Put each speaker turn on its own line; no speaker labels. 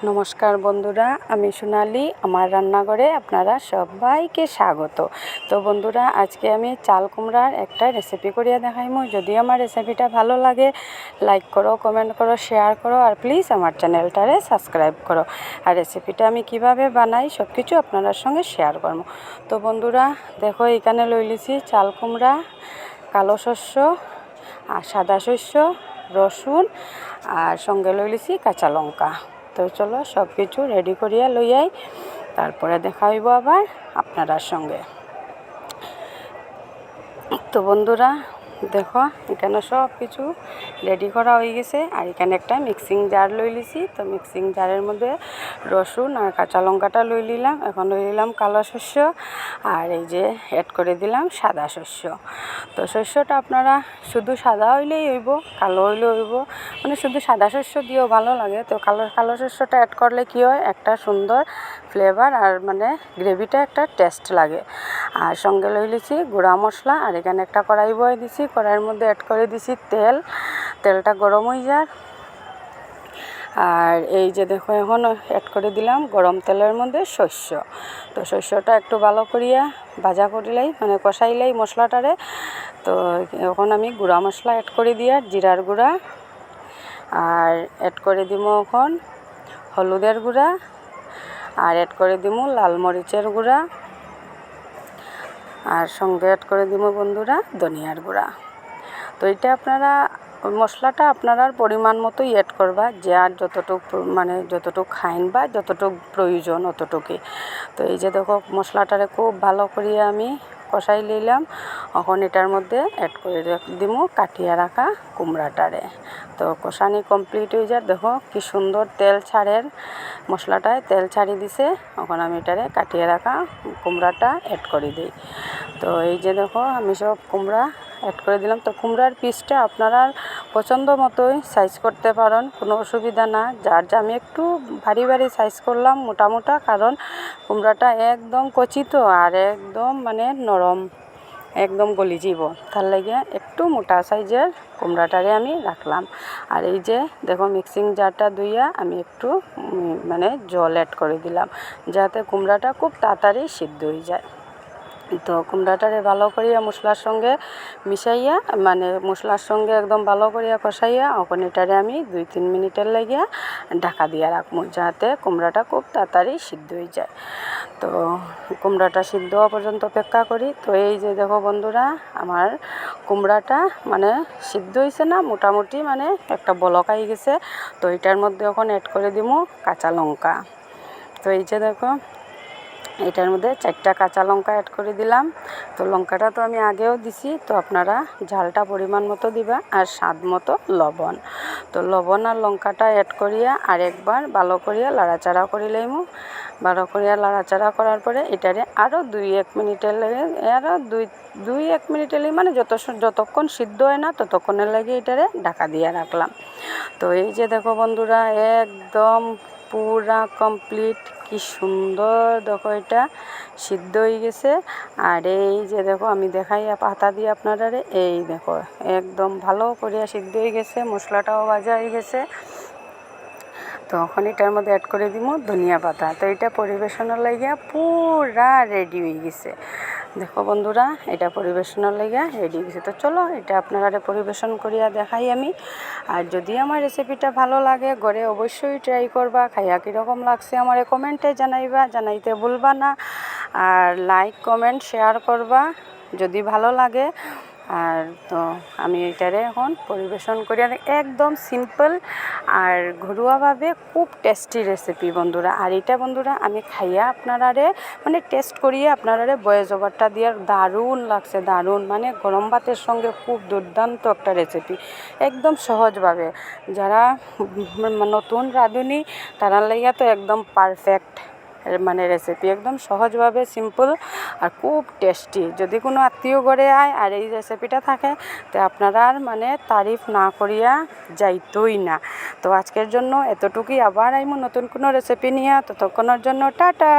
নমস্কার বন্ধুরা, আমি সোনালি। আমার রান্নাঘরে আপনারা সবাইকে স্বাগত। তো বন্ধুরা, আজকে আমি চাল কুমড়ার একটা রেসিপি করিয়া দেখাইমু। যদি আমার রেসিপিটা ভালো লাগে, লাইক করো, কমেন্ট করো, শেয়ার করো, আর প্লিজ আমার চ্যানেলটারে সাবস্ক্রাইব করো। আর রেসিপিটা আমি কিভাবে বানাই সব কিছু আপনার সঙ্গে শেয়ার করব। তো বন্ধুরা দেখো, এখানে লইলিছি চাল কুমড়া, কালো শস্য আর সাদা শস্য, রসুন আর সঙ্গে লইলিছি কাঁচা লঙ্কা। তো চলো সব কিছু রেডি করিয়া লইয়াই, তারপরে দেখা হইব আবার আপনার সঙ্গে। তো বন্ধুরা দেখো, এখানে সব কিছু রেডি করা হয়ে গেছে। আর এখানে একটা মিক্সিং জার লই লিছি। তো মিক্সিং জারের মধ্যে রসুন আর কাঁচা লঙ্কাটা লই নিলাম। এখন লই নিলাম কালো শস্য, আর এই যে অ্যাড করে দিলাম সাদা শস্য। তো শস্যটা আপনারা শুধু সাদা হইলেই হইব, কালো হইলেও হইব, মানে শুধু সাদা শস্য দিয়েও ভালো লাগে। তো কালো শস্যটা অ্যাড করলে কী হয়, একটা সুন্দর ফ্লেভার আর মানে গ্রেভিটা একটা টেস্ট লাগে। আর সঙ্গে লই লিছি গুঁড়া মশলা। আর এখানে একটা কড়াই বয়ে দিছি, কড়াইয়ের মধ্যে অ্যাড করে দিছি তেলটা গরম হয়ে যায়। আর এই যে দেখো, এখন অ্যাড করে দিলাম গরম তেলের মধ্যে শস্য। তো শস্যটা একটু ভালো করিয়া ভাজা করিলেই, মানে কষাইলেই মশলাটারে। তো এখন আমি গুঁড়া মশলা অ্যাড করে দিয়া জিরার গুঁড়া, আর অ্যাড করে দিব এখন হলুদের গুঁড়া, আর অ্যাড করে দিব লাল মরিচের গুঁড়া, আর সঙ্গে অ্যাড করে দিব বন্ধুরা ধনিয়ার গুঁড়া। তো এটা আপনারা মশলাটা আপনার পরিমাণ মতোই অ্যাড করবা, যে আর যতটুকু মানে যতটুকু খাইন বা যতটুকু প্রয়োজন অতটুকুই। তো এই যে দেখো, মশলাটারে খুব ভালো করিয়া আমি কষাই লইলাম। এখন এটার মধ্যে অ্যাড করে দিব কাটিয়া রাখা কুমড়াটারে। তো কষানি কমপ্লিট হয়ে যায়। দেখো কি সুন্দর তেল ছাড়ের, মশলাটায় তেল ছাড়ি দিছে। এখন আমি এটারে কাটিয়ে রাখা কুমড়াটা অ্যাড করে দিই। তো এই যে দেখো, আমি সব কুমড়া অ্যাড করে দিলাম। তো কুমড়ার পিসটা আপনারা পছন্দ মতোই সাইজ করতে পারেন, কোনো অসুবিধা না। যা আমি একটু ভারী সাইজ করলাম, মোটা, কারণ কুমড়াটা একদম কচি তো, আর একদম মানে নরম, একদম গলি যাব, তার লাগে একটু মোটা সাইজের কুমড়াটারে আমি রাখলাম। আর এই যে দেখো, মিক্সিং জারটা ধুইয়া আমি একটু মানে জল অ্যাড করে দিলাম, যাতে কুমড়াটা খুব তাড়াতাড়ি সিদ্ধ হয়ে যায়। তো কুমড়াটারে ভালো করিয়া মশলার সঙ্গে মিশাইয়া, মানে মশলার সঙ্গে একদম ভালো করিয়া কষাইয়া, এখন এটারে আমি 2-3 মিনিটের লাগিয়া ঢাকা দিয়া রাখবো, যাতে কুমড়াটা খুব তাড়াতাড়ি সিদ্ধ হয়ে যায়। তো কুমড়াটা সিদ্ধ হওয়া পর্যন্ত অপেক্ষা করি। তো এই যে দেখো বন্ধুরা, আমার কুমড়াটা মানে সিদ্ধ হয়েছে না, মোটামুটি মানে একটা বলক আই গেছে। তো এটার মধ্যে এখন অ্যাড করে দিব কাঁচা লঙ্কা। তো এই যে দেখো, এটার মধ্যে 4টা কাঁচা লঙ্কা অ্যাড করে দিলাম। তো লঙ্কাটা তো আমি আগেও দিছি। তো আপনারা ঝালটা পরিমাণ মতো দিবা, আর স্বাদ মতো লবণ। তো লবণ আর লঙ্কাটা অ্যাড করিয়া আরেকবার ভালো করিয়া লাড়াচাড়া করে লইমু। ভালো করিয়া লাড়াচাড়া করার পরে এটারে আরও 2-1 মিনিটের লাগে, আরও 2-1 মিনিটের লাগে, মানে যতক্ষণ সিদ্ধ হয় না ততক্ষণের লাগে এটারে ঢাকা দিয়ে রাখলাম। তো এই যে দেখো বন্ধুরা, একদম পুরা কমপ্লিট, কি সুন্দর দেখো, এটা সিদ্ধ হয়ে গেছে। আর এই যে দেখো, আমি দেখাই পাতা দিয়ে আপনারা, এই দেখো একদম ভালো করিয়া সিদ্ধ হয়ে গেছে, মশলাটাও ভাজা হয়ে গেছে। তো এখন এটার মধ্যে অ্যাড করে দিব ধনিয়া পাতা। তো এটা পরিবেশনের লাগিয়া পুরা রেডি হয়ে গেছে। দেখো বন্ধুরা, এটা পরিবেশনের লাগিয়া রেডি হয়ে গেছে। তো চলো এটা আপনারা পরিবেশন করিয়া দেখাই আমি। আর যদি আমার রেসিপিটা ভালো লাগে, ঘরে অবশ্যই ট্রাই করবা, খাইয়া কীরকম লাগছে আমার কমেন্টে জানাইবা, জানাইতে ভুলবা না। আর লাইক কমেন্ট শেয়ার করবা যদি ভালো লাগে। আর তো আমি এটারে এখন পরিবেশন করি, একদম সিম্পল আর ঘরোয়াভাবে খুব টেস্টি রেসিপি বন্ধুরা। আর এটা বন্ধুরা আমি খাইয়া আপনারারে মানে টেস্ট করিয়ে আপনারারে ভয়েস ওভারটা দিয়ে দারুণ লাগছে, দারুণ, মানে গরম ভাতের সঙ্গে খুব দুর্দান্ত একটা রেসিপি, একদম সহজভাবে। যারা নতুন রাঁধুনি তারার লাইগা তো একদম পারফেক্ট মানে রেসিপি, একদম সহজভাবে সিম্পল আর খুব টেস্টি। যদি কোনো আত্মীয় ঘরে আয় আর এই রেসিপিটা থাকে, তো আপনারা আর মানে তারিফ না করিয়া যাইতই না। তো আজকের জন্য এতটুকুই, আবার আইমু নতুন কোনো রেসিপি নিয়ে। ততক্ষণের জন্য টাটা।